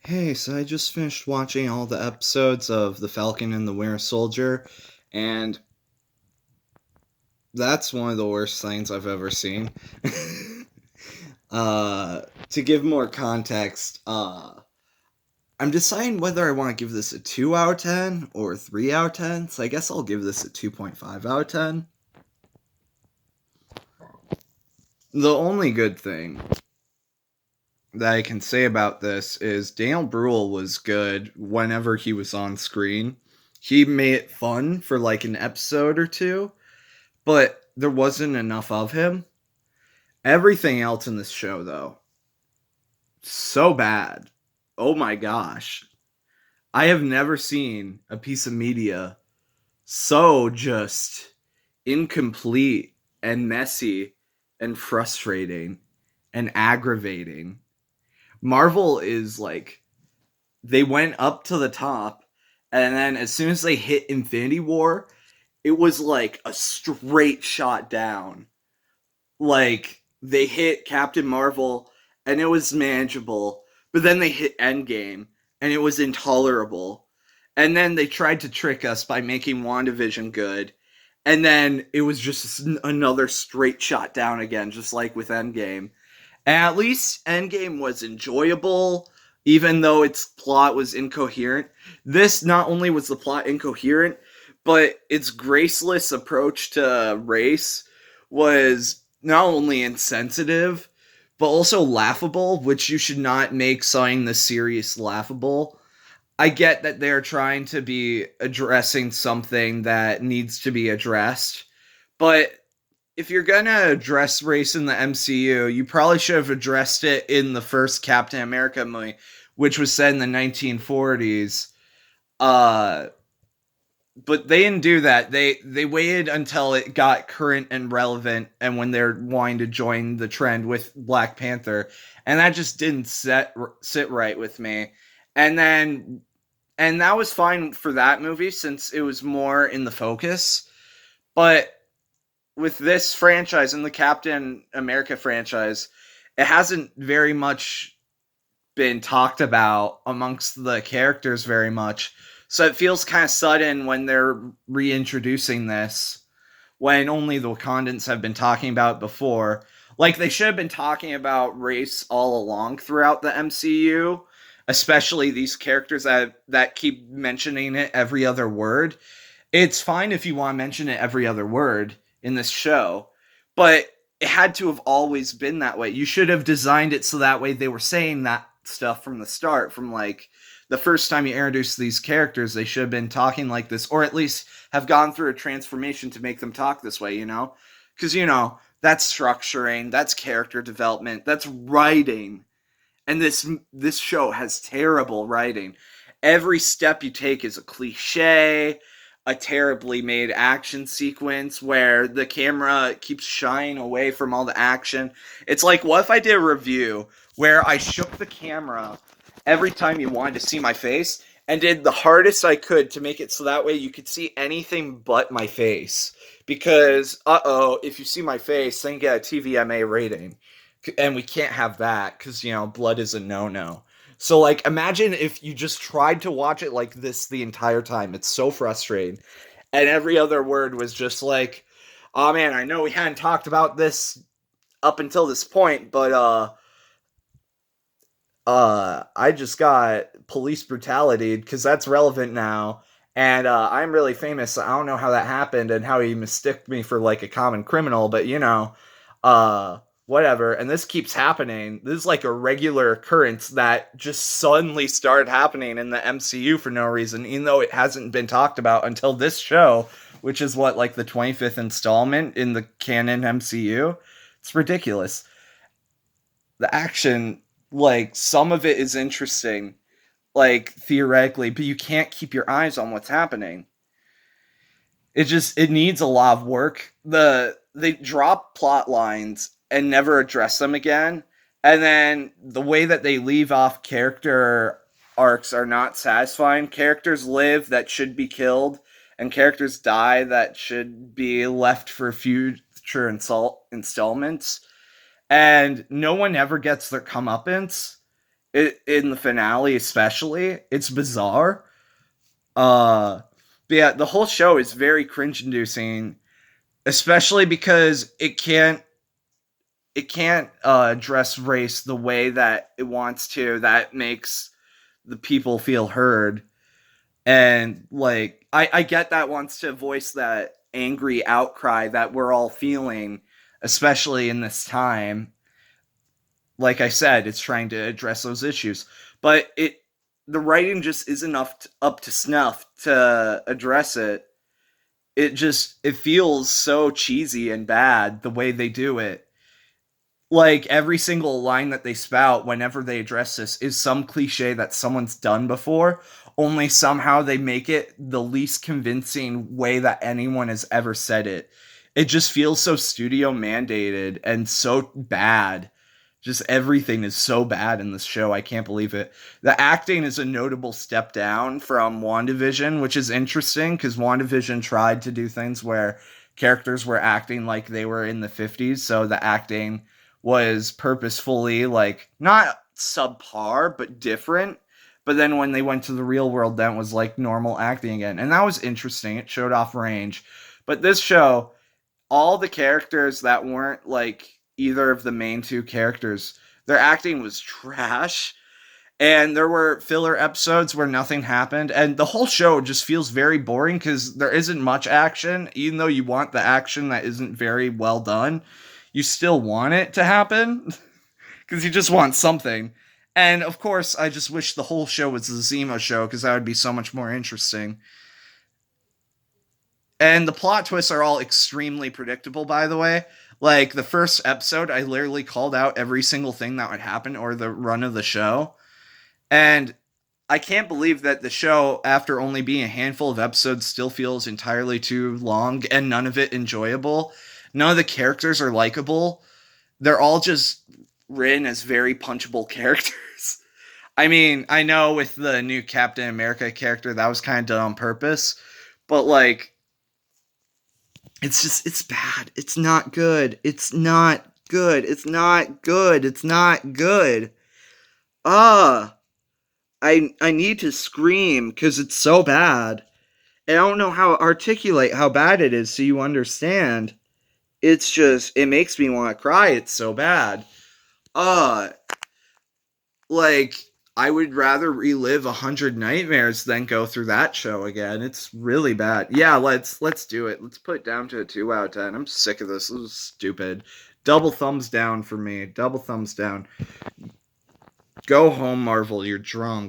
Hey, so I just finished watching all the episodes of The Falcon and the Winter Soldier, and that's one of the worst things I've ever seen. To give more context, I'm deciding whether I want to give this a 2 out of 10 or a 3 out of 10, so I guess I'll give this a 2.5 out of 10. The only good thing that I can say about this is Daniel Bruhl was good whenever he was on screen. He made it fun for like an episode or two, but there wasn't enough of him. Everything else in this show, though, so bad. Oh my gosh. I have never seen a piece of media so just incomplete and messy and frustrating and aggravating. Marvel is like, they went up to the top, and then as soon as they hit Infinity War, it was like a straight shot down. Like, they hit Captain Marvel and it was manageable, but then they hit Endgame and it was intolerable. And then they tried to trick us by making WandaVision good. And then it was just another straight shot down again, just like with Endgame. And at least Endgame was enjoyable, even though its plot was incoherent. This not only was the plot incoherent, but its graceless approach to race was not only insensitive, but also laughable, which you should not make something this serious laughable. I get that they're trying to be addressing something that needs to be addressed, but if you're gonna address race in the MCU, you probably should have addressed it in the first Captain America movie, which was set in the 1940s. Uh, but they didn't do that. They waited until it got current and relevant, and when they're wanting to join the trend with Black Panther, and that just didn't sit right with me. And then and that was fine for that movie since it was more in the focus. But with this franchise and the Captain America franchise, it hasn't very much been talked about amongst the characters very much. So it feels kind of sudden when they're reintroducing this, when only the Wakandans have been talking about it before. Like, they should have been talking about race all along throughout the MCU, especially these characters that keep mentioning it every other word. It's fine if you want to mention it every other word in this show, but it had to have always been that way. You should have designed it so that way they were saying that stuff from the start, from like the first time you introduced these characters, they should have been talking like this, or at least have gone through a transformation to make them talk this way, you know? Because, that's structuring, that's character development, that's writing. And this show has terrible writing. Every step you take is a cliche, a terribly made action sequence where the camera keeps shying away from all the action. It's like, what if I did a review where I shook the camera every time you wanted to see my face and did the hardest I could to make it so that way you could see anything but my face? Because, if you see my face, then you get a TVMA rating, and we can't have that because blood is a no-no. So, like, imagine if you just tried to watch it like this the entire time. It's so frustrating. And every other word was just like, oh man, I know we hadn't talked about this up until this point, but I just got police brutality because that's relevant now. And I'm really famous. So I don't know how that happened and how he mistook me for like a common criminal, but uh, whatever. And this keeps happening. This is like a regular occurrence that just suddenly started happening in the MCU for no reason, even though it hasn't been talked about until this show, which is what, like the 25th installment in the canon MCU. It's ridiculous. The action, like, some of it is interesting, like, theoretically, but you can't keep your eyes on what's happening. It needs a lot of work. They drop plot lines and never address them again, and then the way that they leave off character arcs are not satisfying. Characters live that should be killed, and characters die that should be left for future installments, and no one ever gets their comeuppance. in the finale especially. It's bizarre. But yeah, the whole show is very cringe inducing, especially because it can't address race the way that it wants to. That makes the people feel heard. And like I get that wants to voice that angry outcry that we're all feeling, especially in this time. Like I said, it's trying to address those issues, but the writing just isn't up to snuff to address it. It feels so cheesy and bad the way they do it. Like every single line that they spout whenever they address this is some cliche that someone's done before, only somehow they make it the least convincing way that anyone has ever said it. It just feels so studio mandated and so bad. Just everything is so bad in this show. I can't believe it. The acting is a notable step down from WandaVision, which is interesting because WandaVision tried to do things where characters were acting like they were in the 50s. So the acting was purposefully like not subpar, but different. But then when they went to the real world, that was like normal acting again. And that was interesting. It showed off range. But this show, all the characters that weren't like either of the main two characters, their acting was trash. And there were filler episodes where nothing happened. And the whole show just feels very boring because there isn't much action. Even though you want the action that isn't very well done, you still want it to happen because you just want something. And of course, I just wish the whole show was the Zemo show because that would be so much more interesting. And the plot twists are all extremely predictable, by the way. Like the first episode, I literally called out every single thing that would happen or the run of the show. And I can't believe that the show, after only being a handful of episodes, still feels entirely too long and none of it enjoyable. None of the characters are likable. They're all just written as very punchable characters. I mean, I know with the new Captain America character, that was kind of done on purpose, but like, it's bad. It's not good. It's not good. It's not good. It's not good. Ah, I need to scream because it's so bad. And I don't know how to articulate how bad it is so you understand. It's just, it makes me want to cry. It's so bad. Uh, like, I would rather relive 100 nightmares than go through that show again. It's really bad. Yeah, let's do it. Let's put it down to a 2 out of 10. I'm sick of this. This is stupid. Double thumbs down for me. Double thumbs down. Go home, Marvel. You're drunk.